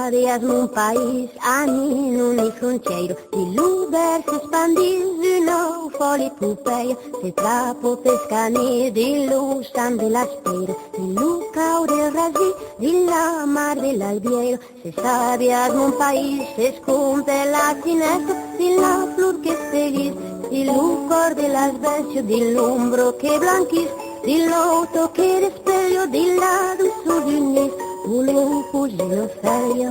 Cesarias mon país, anni non è frontiero, di l'Uber si espandis una folle epopeia, se trapo pescane di lo stand dell'aspero, di Lucao del Rasi, di la mar dell'Albiero, Cesarias mon país, se scompe la finestra, di la flor che feliz, di lucor de las besties, di l'ombro che blanquis, di l'auto che rispeglio, di la dulzura d'un nis, voulons fugir nos feuilles.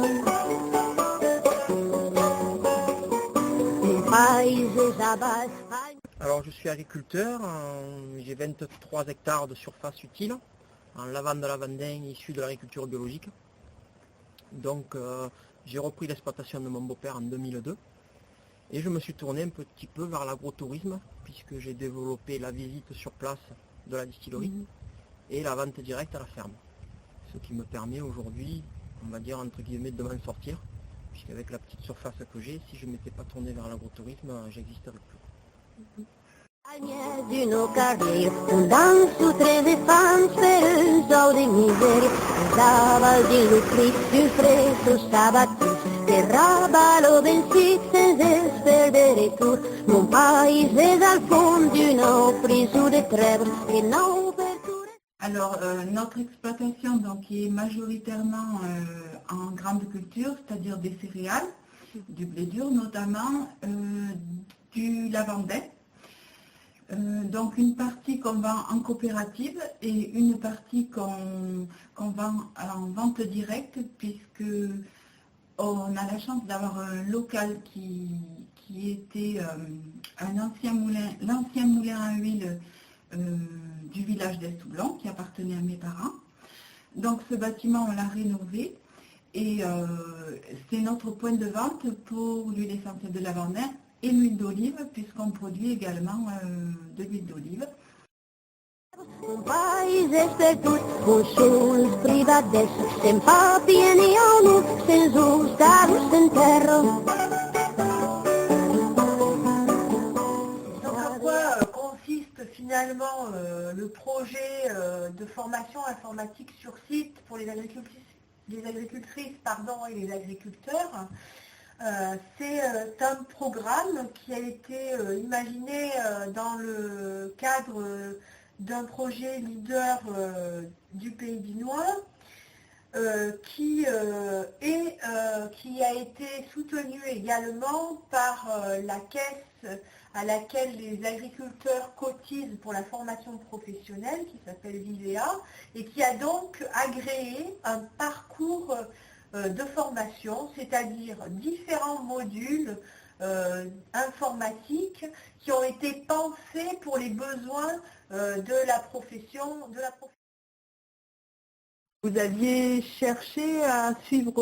Mon país est à base. Alors je suis agriculteur, j'ai 23 hectares de surface utile, en lavandin issu de l'agriculture biologique. Donc j'ai repris l'exploitation de mon beau-père en 2002 et je me suis tourné un petit peu vers l'agrotourisme puisque j'ai développé la visite sur place de la distillerie et la vente directe à la ferme. Ce qui me permet aujourd'hui, on va dire entre guillemets, de m'en sortir, puisqu'avec la petite surface que j'ai, si je ne m'étais pas tourné vers l'agrotourisme, j'existerais plus. D'uno carrier, un danso tre de fans per un zoo de miseria, usava di lucri più fresco sabatis, che rabalo bensì senza perdere tour, mon país est al fond d'une prise de trêve, et non per Alors, notre exploitation donc, est majoritairement en grande culture, c'est-à-dire des céréales, du blé dur notamment, du lavandin. Donc une partie qu'on vend en coopérative et une partie qu'on vend en vente directe puisque on a la chance d'avoir un local qui était l'ancien moulin à huile du village d'Estoublon qui appartenait à mes parents. Donc ce bâtiment on l'a rénové et c'est notre point de vente pour l'huile essentielle de lavandin et l'huile d'olive puisqu'on produit également de l'huile d'olive. Un país és per tots, un sols privadets, se'n fa pieni o no, sense usar-los en terra. Finalement le projet de formation informatique sur site pour les agricultrices et les agriculteurs. C'est un programme qui a été imaginé dans le cadre d'un projet leader du Pays Dinois qui a été soutenu également par la caisse à laquelle les agriculteurs cotisent pour la formation professionnelle, qui s'appelle Vivea, et qui a donc agréé un parcours de formation, c'est-à-dire différents modules informatiques qui ont été pensés pour les besoins de la profession. Vous aviez cherché à suivre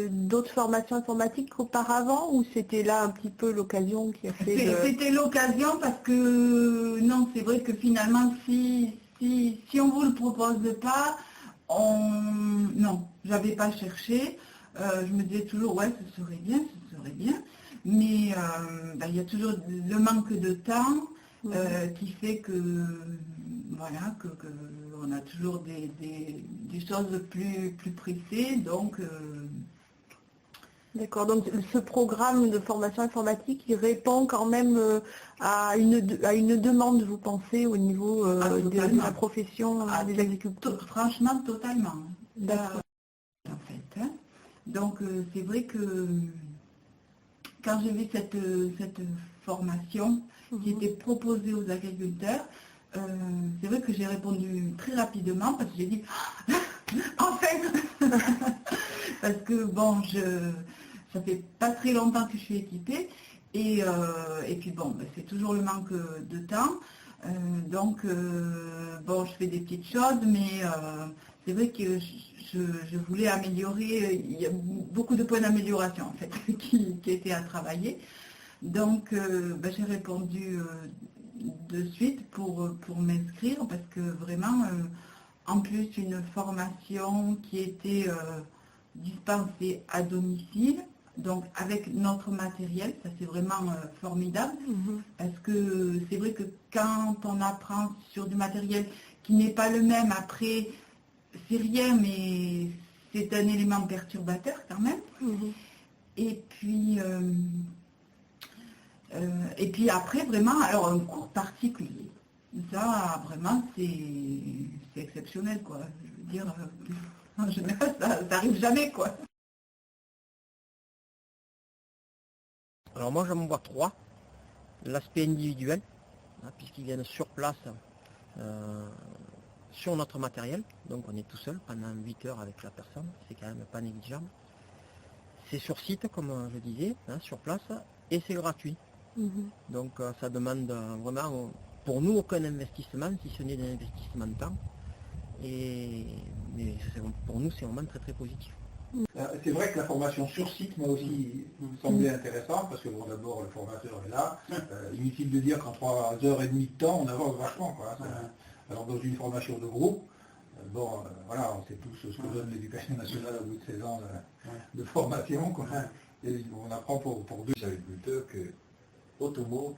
d'autres formations informatiques qu'auparavant ou c'était là un petit peu l'occasion qui a fait C'était l'occasion parce que non, c'est vrai que finalement si on vous le propose pas, non, j'avais pas cherché. Je me disais toujours ouais ce serait bien, mais il y a toujours le manque de temps qui fait que voilà que on a toujours des choses plus pressées, donc... D'accord, donc ce programme de formation informatique, il répond quand même à une demande, vous pensez, au niveau de la profession des agriculteurs? Franchement, totalement. D'accord. En fait, hein. Donc c'est vrai que quand j'ai vu cette formation qui était proposée aux agriculteurs, c'est vrai que j'ai répondu très rapidement parce que j'ai dit en fait parce que bon ça fait pas très longtemps que je suis équipée et puis bon c'est toujours le manque de temps donc bon je fais des petites choses mais c'est vrai que je voulais améliorer, il y a beaucoup de points d'amélioration en fait qui étaient à travailler, donc j'ai répondu de suite pour m'inscrire parce que vraiment en plus une formation qui était dispensée à domicile, donc avec notre matériel, ça c'est vraiment formidable parce que c'est vrai que quand on apprend sur du matériel qui n'est pas le même, après c'est rien mais c'est un élément perturbateur quand même. Et puis après, vraiment, alors un cours particulier. Ça, vraiment, c'est exceptionnel, quoi. Je veux dire, en général, ça n'arrive jamais, quoi. Alors moi, j'en vois 3. L'aspect individuel, hein, puisqu'ils viennent sur place, sur notre matériel. Donc on est tout seul pendant 8 heures avec la personne. C'est quand même pas négligeable. C'est sur site, comme je disais, hein, sur place, et c'est gratuit. Donc ça demande vraiment, pour nous, aucun investissement, si ce n'est un investissement de temps. Mais pour nous, c'est vraiment très très positif. C'est vrai que la formation sur site m'a aussi semblé intéressante, parce que bon, d'abord le formateur est là. Inutile de dire qu'en 3h30 de temps, on avance vachement, quoi. Alors dans une formation de groupe, voilà, on sait tous ce que donne l'éducation nationale au bout de 16 ans de formation, quoi. Et on apprend pour deux. Les agriculteurs que, autrement,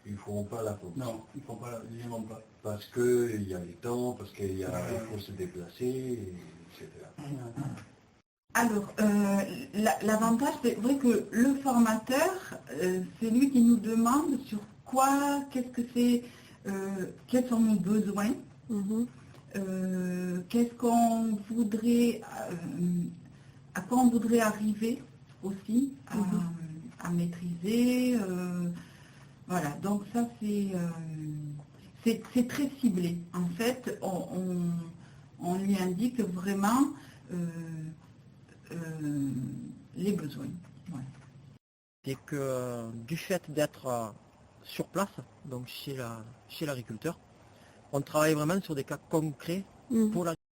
ils ne feront pas la formation. Non, ils ne font pas, ils n'aiment pas. Parce qu'il y a les temps, parce qu'il faut se déplacer, etc. Alors, l'avantage, c'est vrai que le formateur, c'est lui qui nous demande sur quoi, qu'est-ce que c'est, quels sont nos besoins, qu'est-ce qu'on voudrait, à quoi on voudrait arriver aussi à maîtriser. Voilà, donc ça c'est très ciblé. En fait, on lui indique vraiment les besoins. Ouais. C'est que du fait d'être sur place, donc chez l'agriculteur, on travaille vraiment sur des cas concrets pour l'agriculteur.